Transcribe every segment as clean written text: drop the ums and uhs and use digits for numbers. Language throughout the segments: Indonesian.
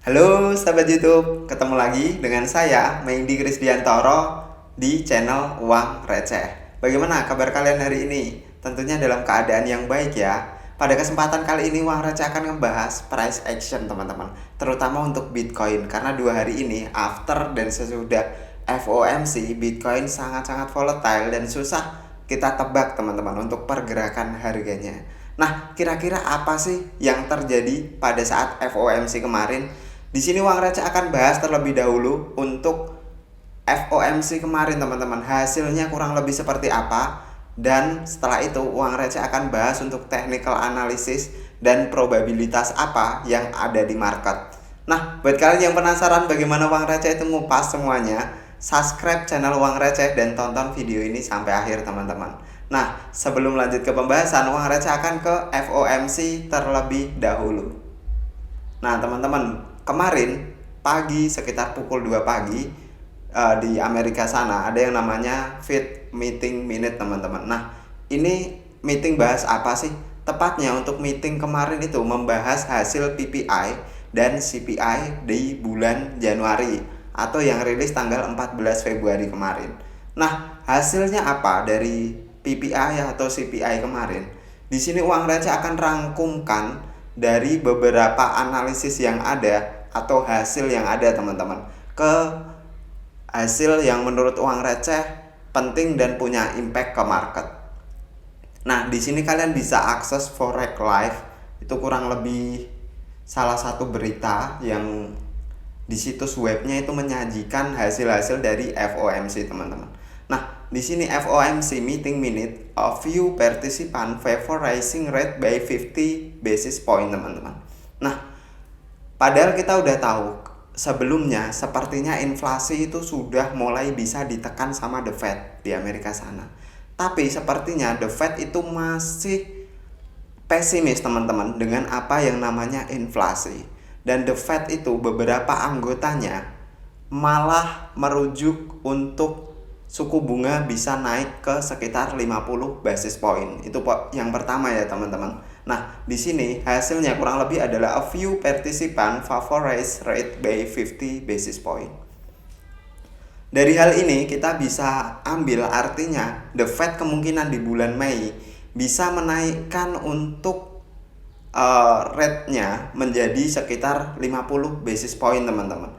Halo sahabat YouTube, ketemu lagi dengan saya Mehdi Krisdiantoro di channel Uang Receh. Bagaimana kabar kalian hari ini? Tentunya dalam keadaan yang baik ya. Pada kesempatan kali ini Uang Receh akan membahas price action teman-teman, terutama untuk Bitcoin karena 2 hari ini after dan sesudah FOMC, Bitcoin sangat-sangat volatile dan susah kita tebak teman-teman untuk pergerakan harganya. Nah, kira-kira apa sih yang terjadi pada saat FOMC kemarin? Di sini Uang Receh akan bahas terlebih dahulu untuk FOMC kemarin teman-teman. Hasilnya kurang lebih seperti apa? Dan setelah itu Uang Receh akan bahas untuk technical analysis dan probabilitas apa yang ada di market. Nah, buat kalian yang penasaran bagaimana Uang Receh itu ngupas semuanya, subscribe channel Uang Receh dan tonton video ini sampai akhir teman-teman. Nah, sebelum lanjut ke pembahasan, Uang Receh akan ke FOMC terlebih dahulu. Nah, teman-teman, kemarin pagi sekitar pukul 2 pagi di Amerika sana ada yang namanya Fed Meeting Minute, teman-teman. Nah, ini meeting bahas apa sih? Tepatnya untuk meeting kemarin itu membahas hasil PPI dan CPI di bulan Januari atau yang rilis tanggal 14 Februari kemarin. Nah, hasilnya apa dari PPI atau CPI kemarin? Di sini Uang Receh akan rangkumkan dari beberapa analisis yang ada atau hasil yang ada teman-teman ke hasil yang menurut Uang Receh penting dan punya impact ke market. Nah, di sini kalian bisa akses Forex Live, itu kurang lebih salah satu berita yang di situs webnya itu menyajikan hasil-hasil dari FOMC teman-teman. Nah, di sini FOMC meeting minute, a few participant favor raising rate by 50 basis point teman-teman. Nah, padahal kita udah tahu sebelumnya sepertinya inflasi itu sudah mulai bisa ditekan sama The Fed di Amerika sana. Tapi sepertinya The Fed itu masih pesimis teman-teman dengan apa yang namanya inflasi. Dan The Fed itu beberapa anggotanya malah merujuk untuk suku bunga bisa naik ke sekitar 50 basis point. Itu yang pertama ya teman-teman. Nah, di sini hasilnya kurang lebih adalah a few participant favor raise rate by 50 basis point. Dari hal ini kita bisa ambil artinya The Fed kemungkinan di bulan Mei bisa menaikkan untuk rate-nya menjadi sekitar 50 basis point teman-teman.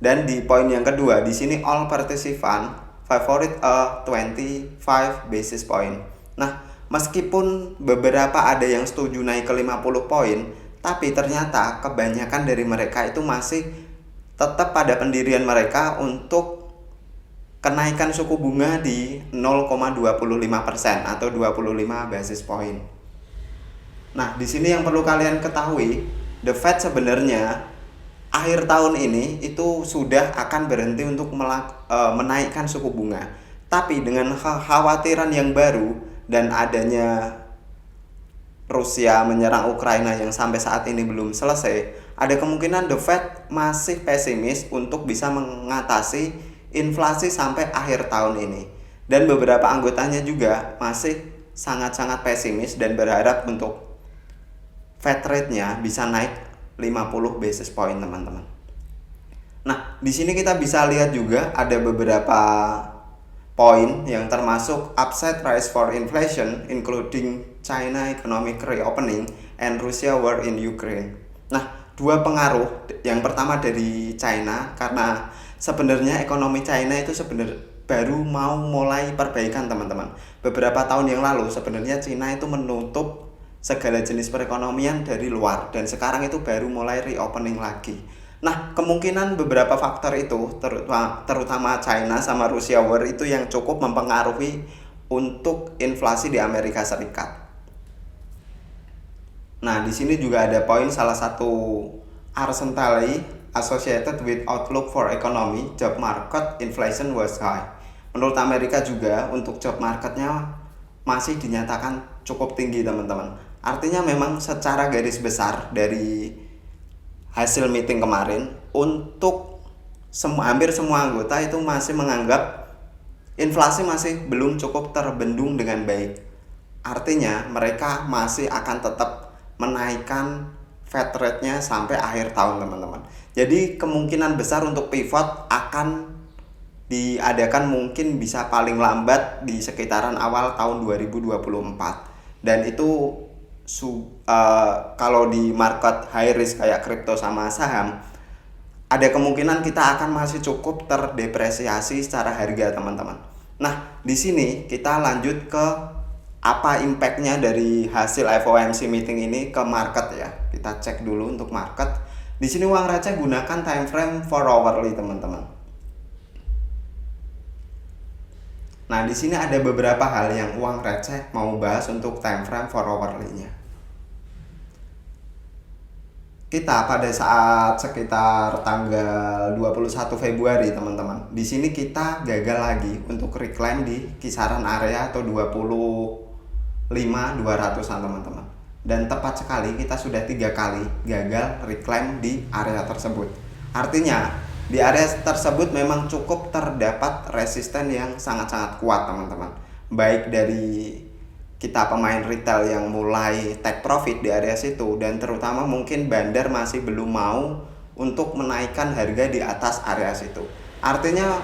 Dan di poin yang kedua di sini all participant favorite a 25 basis point. Nah, meskipun beberapa ada yang setuju naik ke 50 poin, tapi ternyata kebanyakan dari mereka itu masih tetap pada pendirian mereka untuk kenaikan suku bunga di 0,25% atau 25 basis point. Nah, di sini yang perlu kalian ketahui, The Fed sebenarnya akhir tahun ini itu sudah akan berhenti untuk menaikkan suku bunga. Tapi dengan kekhawatiran yang baru dan adanya Rusia menyerang Ukraina yang sampai saat ini belum selesai, ada kemungkinan The Fed masih pesimis untuk bisa mengatasi inflasi sampai akhir tahun ini. Dan beberapa anggotanya juga masih sangat-sangat pesimis dan berharap untuk Fed rate-nya bisa naik 50 basis point teman-teman. Nah, di sini kita bisa lihat juga ada beberapa poin yang termasuk upside price for inflation including China economic reopening and Russia war in Ukraine. Nah, dua pengaruh, yang pertama dari China karena sebenarnya ekonomi China itu sebenarnya baru mau mulai perbaikan teman-teman. Beberapa tahun yang lalu sebenarnya China itu menutup segala jenis perekonomian dari luar dan sekarang itu baru mulai reopening lagi. Nah, kemungkinan beberapa faktor itu terutama China sama Rusia war itu yang cukup mempengaruhi untuk inflasi di Amerika Serikat. Nah, di sini juga ada poin salah satu Argentine associated with outlook for economy, job market, inflation was high. Menurut Amerika juga untuk job marketnya masih dinyatakan cukup tinggi teman-teman. Artinya memang secara garis besar dari hasil meeting kemarin untuk hampir semua anggota itu masih menganggap inflasi masih belum cukup terbendung dengan baik. Artinya mereka masih akan tetap menaikkan Fed rate-nya sampai akhir tahun teman-teman. Jadi kemungkinan besar untuk pivot akan diadakan mungkin bisa paling lambat di sekitaran awal tahun 2024. Dan itu kalau di market high risk kayak kripto sama saham, ada kemungkinan kita akan masih cukup terdepresiasi secara harga teman-teman. Nah, di sini kita lanjut ke apa impactnya dari hasil FOMC meeting ini ke market ya. Kita cek dulu untuk market. Di sini uang receh gunakan time frame 4 hourly teman-teman. Nah, di sini ada beberapa hal yang uang receh mau bahas untuk time frame 4 hourly-nya. Kita pada saat sekitar tanggal 21 Februari teman-teman. Di sini kita gagal lagi untuk reclaim di kisaran area atau 25.200-an teman-teman. Dan tepat sekali kita sudah 3 kali gagal reclaim di area tersebut. Artinya di area tersebut memang cukup terdapat resisten yang sangat-sangat kuat teman-teman. Baik dari kita pemain retail yang mulai take profit di area situ, dan terutama mungkin bandar masih belum mau untuk menaikkan harga di atas area situ. Artinya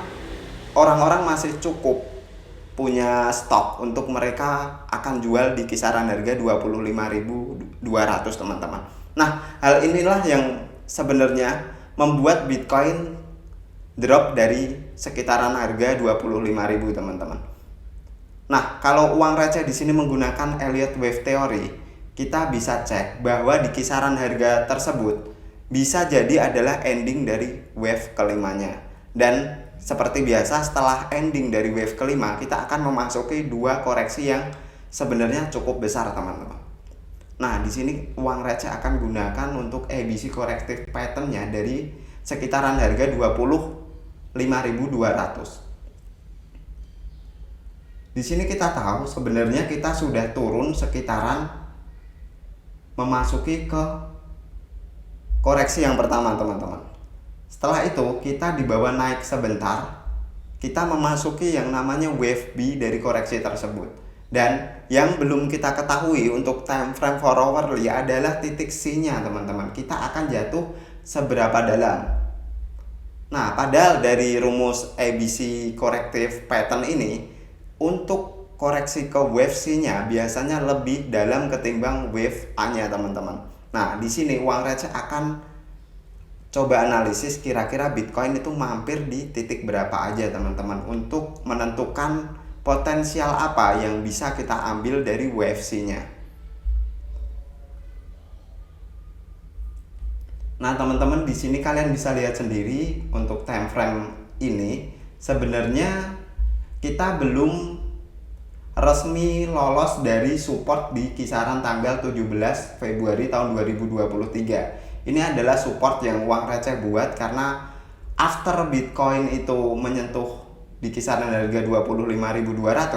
orang-orang masih cukup punya stok untuk mereka akan jual di kisaran harga 25.200 teman-teman. Nah, hal inilah yang sebenarnya membuat Bitcoin drop dari sekitaran harga 25.000 teman-teman. Nah, kalau uang receh di sini menggunakan Elliott Wave Theory, kita bisa cek bahwa di kisaran harga tersebut bisa jadi adalah ending dari wave kelimanya. Dan seperti biasa setelah ending dari wave kelima, kita akan memasuki 2 koreksi yang sebenarnya cukup besar teman-teman. Nah, di sini uang receh akan gunakan untuk ABC corrective pattern-nya dari sekitaran harga 25.200. Di sini kita tahu sebenarnya kita sudah turun sekitaran memasuki ke koreksi yang pertama teman-teman. Setelah itu kita dibawa naik sebentar, kita memasuki yang namanya wave B dari koreksi tersebut. Dan yang belum kita ketahui untuk time frame 4 hourly adalah titik C-nya teman-teman. Kita akan jatuh seberapa dalam. Nah, padahal dari rumus ABC corrective pattern ini, untuk koreksi ke wave C-nya biasanya lebih dalam ketimbang wave A-nya teman-teman. Nah, di sini uang receh akan coba analisis kira-kira Bitcoin itu mampir di titik berapa aja teman-teman untuk menentukan potensial apa yang bisa kita ambil dari wave C-nya. Nah, teman-teman di sini kalian bisa lihat sendiri untuk time frame ini sebenarnya kita belum resmi lolos dari support di kisaran tanggal 17 Februari tahun 2023. Ini adalah support yang uang receh buat karena after Bitcoin itu menyentuh di kisaran harga 25.200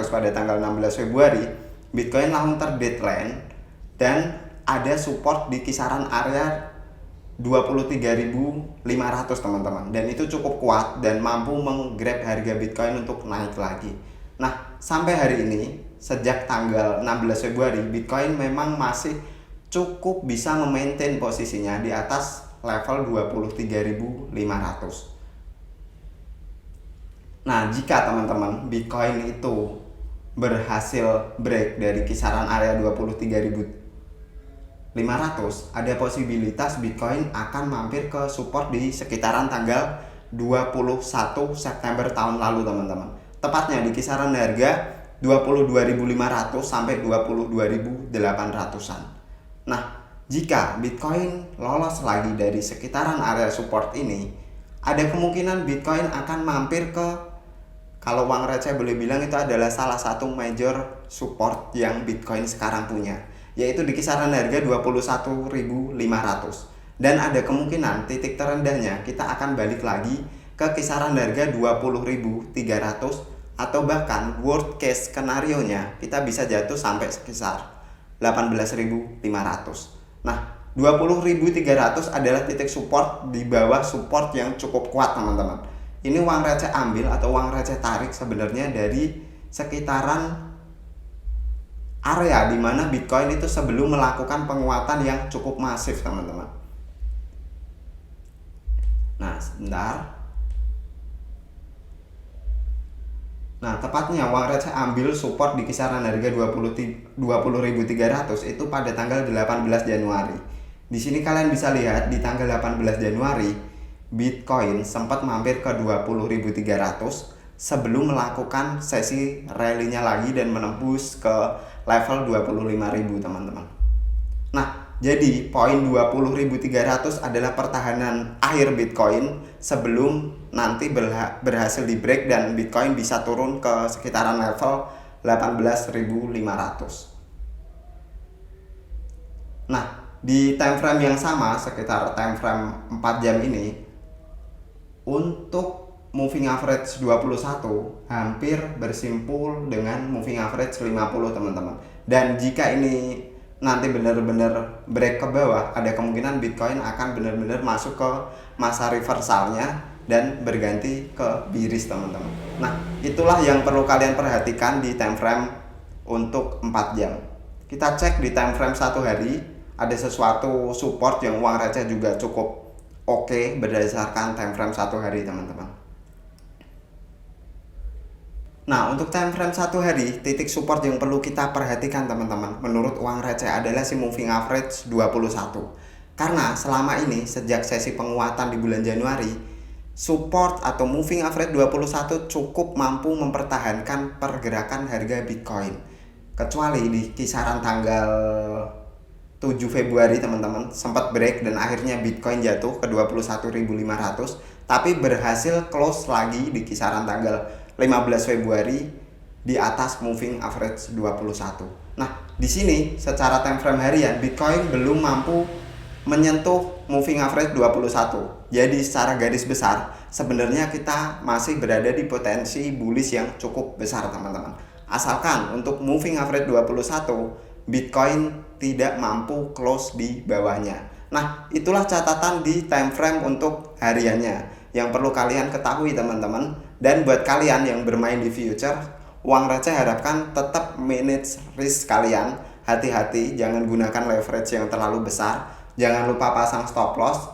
pada tanggal 16 Februari, Bitcoin langsung terdeadline dan ada support di kisaran area 23.500 teman-teman, dan itu cukup kuat dan mampu menggrab harga Bitcoin untuk naik lagi. Nah, sampai hari ini sejak tanggal 16 Februari Bitcoin memang masih cukup bisa memaintain posisinya di atas level 23.500. Nah, jika teman-teman Bitcoin itu berhasil break dari kisaran area 23.500, ada posibilitas Bitcoin akan mampir ke support di sekitaran tanggal 21 September tahun lalu teman-teman. Tepatnya di kisaran harga 22.500 sampai 22.800-an. Nah, jika Bitcoin lolos lagi dari sekitaran area support ini, ada kemungkinan Bitcoin akan mampir ke, kalau uang receh boleh bilang itu adalah salah satu major support yang Bitcoin sekarang punya, yaitu di kisaran harga 21.500. Dan ada kemungkinan titik terendahnya kita akan balik lagi ke kisaran harga 20.300, atau bahkan worst case skenario nya kita bisa jatuh sampai sekitar 18.500. Nah, 20.300 adalah titik support di bawah support yang cukup kuat teman-teman. Ini uang receh ambil atau uang receh tarik sebenarnya dari sekitaran area di mana Bitcoin itu sebelum melakukan penguatan yang cukup masif, teman-teman. Nah, sebentar. Nah, tepatnya uang receh ambil support di kisaran harga 20.300 itu pada tanggal 18 Januari. Di sini kalian bisa lihat di tanggal 18 Januari Bitcoin sempat mampir ke 20.300 sebelum melakukan sesi rally-nya lagi dan menembus ke level 25.000, teman-teman. Nah, jadi poin 20.300 adalah pertahanan akhir Bitcoin sebelum nanti berhasil di break dan Bitcoin bisa turun ke sekitaran level 18.500. Nah, di time frame yang sama, sekitar time frame 4 jam ini, untuk moving average 21 hampir bersimpul dengan moving average 50, teman-teman. Dan jika ini nanti benar-benar break ke bawah, ada kemungkinan Bitcoin akan benar-benar masuk ke masa reversalnya dan berganti ke bearish, teman-teman. Nah, itulah yang perlu kalian perhatikan di time frame untuk 4 jam. Kita cek di time frame 1 hari, ada sesuatu support yang uang receh juga cukup oke berdasarkan time frame 1 hari, teman-teman. Nah, untuk time frame 1 hari, titik support yang perlu kita perhatikan, teman-teman, menurut uang receh adalah si moving average 21. Karena selama ini sejak sesi penguatan di bulan Januari, support atau moving average 21 cukup mampu mempertahankan pergerakan harga Bitcoin. Kecuali di kisaran tanggal 7 Februari, teman-teman, sempat break dan akhirnya Bitcoin jatuh ke 21.500, tapi berhasil close lagi di kisaran tanggal 15 Februari di atas moving average 21. Nah, di sini secara time frame harian Bitcoin belum mampu menyentuh moving average 21. Jadi secara garis besar sebenarnya kita masih berada di potensi bullish yang cukup besar, teman-teman. Asalkan untuk moving average 21 Bitcoin tidak mampu close di bawahnya. Nah, itulah catatan di time frame untuk hariannya yang perlu kalian ketahui, teman-teman. Dan buat kalian yang bermain di future, uang receh harapkan tetap manage risk kalian. Hati-hati, jangan gunakan leverage yang terlalu besar. Jangan lupa pasang stop loss.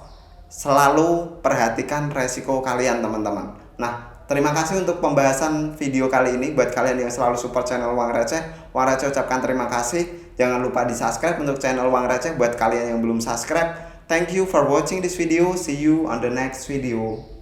Selalu perhatikan resiko kalian, teman-teman. Nah, terima kasih untuk pembahasan video kali ini. Buat kalian yang selalu support channel Uang Receh ucapkan terima kasih. Jangan lupa di subscribe untuk channel Uang Receh buat kalian yang belum subscribe. Thank you for watching this video. See you on the next video.